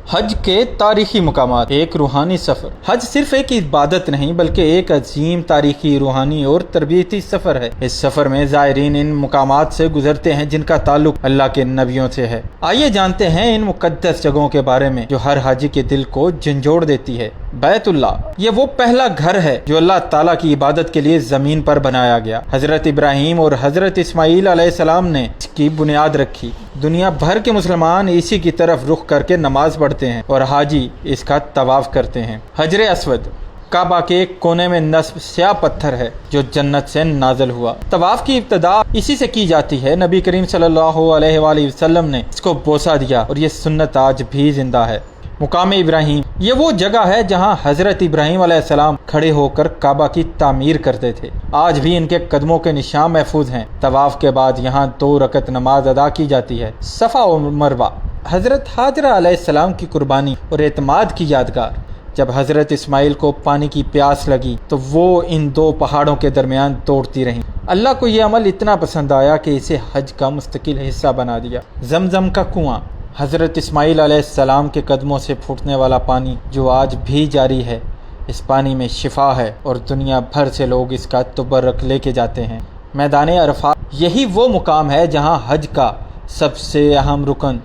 حج کے تاریخی مقامات۔ ایک روحانی سفر۔ حج صرف ایک عبادت نہیں بلکہ ایک عظیم تاریخی، روحانی اور تربیتی سفر ہے۔ اس سفر میں زائرین ان مقامات سے گزرتے ہیں جن کا تعلق اللہ کے نبیوں سے ہے۔ آئیے جانتے ہیں ان مقدس جگہوں کے بارے میں جو ہر حاجی کے دل کو جھنجھوڑ دیتی ہے۔ بیت اللہ، یہ وہ پہلا گھر ہے جو اللہ تعالیٰ کی عبادت کے لیے زمین پر بنایا گیا۔ حضرت ابراہیم اور حضرت اسماعیل علیہ السلام نے اس کی بنیاد رکھی۔ دنیا بھر کے مسلمان اسی کی طرف رخ کر کے نماز پڑھتے ہیں اور حاجی اس کا طواف کرتے ہیں۔ حجر اسود، کعبہ کے ایک کونے میں نصب سیاہ پتھر ہے جو جنت سے نازل ہوا۔ طواف کی ابتدا اسی سے کی جاتی ہے۔ نبی کریم صلی اللہ علیہ وآلہ وسلم نے اس کو بوسہ دیا اور یہ سنت آج بھی زندہ ہے۔ مقام ابراہیم، یہ وہ جگہ ہے جہاں حضرت ابراہیم علیہ السلام کھڑے ہو کر کعبہ کی تعمیر کرتے تھے۔ آج بھی ان کے قدموں کے نشان محفوظ ہیں۔ طواف کے بعد یہاں 2 رکعت نماز ادا کی جاتی ہے۔ صفا و مروہ، حضرت حاجرہ علیہ السلام کی قربانی اور اعتماد کی یادگار۔ جب حضرت اسماعیل کو پانی کی پیاس لگی تو وہ ان 2 پہاڑوں کے درمیان دوڑتی رہیں۔ اللہ کو یہ عمل اتنا پسند آیا کہ اسے حج کا مستقل حصہ بنا دیا۔ زمزم کا کنواں، حضرت اسماعیل علیہ السلام کے قدموں سے پھوٹنے والا پانی جو آج بھی جاری ہے۔ اس پانی میں شفا ہے اور دنیا بھر سے لوگ اس کا تبرک لے کے جاتے ہیں۔ میدان عرفات، یہی وہ مقام ہے جہاں حج کا سب سے اہم رکن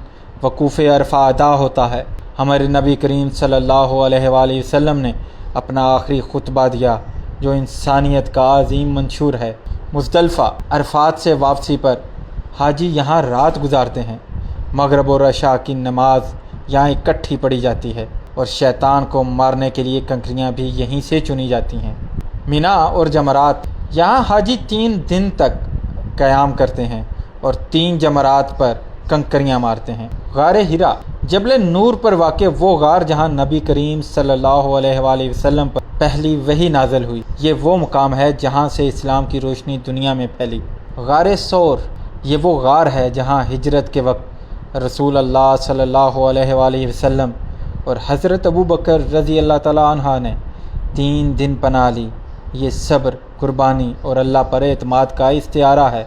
وقوف عرفہ ادا ہوتا ہے۔ ہمارے نبی کریم صلی اللہ علیہ وآلہ وسلم نے اپنا آخری خطبہ دیا جو انسانیت کا عظیم منشور ہے۔ مزدلفہ، عرفات سے واپسی پر حاجی یہاں رات گزارتے ہیں۔ مغرب اور عشاء کی نماز یہاں اکٹھی پڑھی جاتی ہے اور شیطان کو مارنے کے لیے کنکریاں بھی یہیں سے چنی جاتی ہیں۔ مینا اور جمرات، یہاں حاجی 3 دن تک قیام کرتے ہیں اور 3 جمرات پر کنکریاں مارتے ہیں۔ غار ہرا، جبل نور پر واقع وہ غار جہاں نبی کریم صلی اللہ علیہ وآلہ وسلم پر پہلی وحی نازل ہوئی۔ یہ وہ مقام ہے جہاں سے اسلام کی روشنی دنیا میں پھیلی۔ غار ثور، یہ وہ غار ہے جہاں ہجرت کے وقت رسول اللہ صلی اللہ علیہ وآلہ وسلم اور حضرت ابوبکر رضی اللہ تعالیٰ عنہ نے 3 دن پناہ لی۔ یہ صبر، قربانی اور اللہ پر اعتماد کا استعارہ ہے۔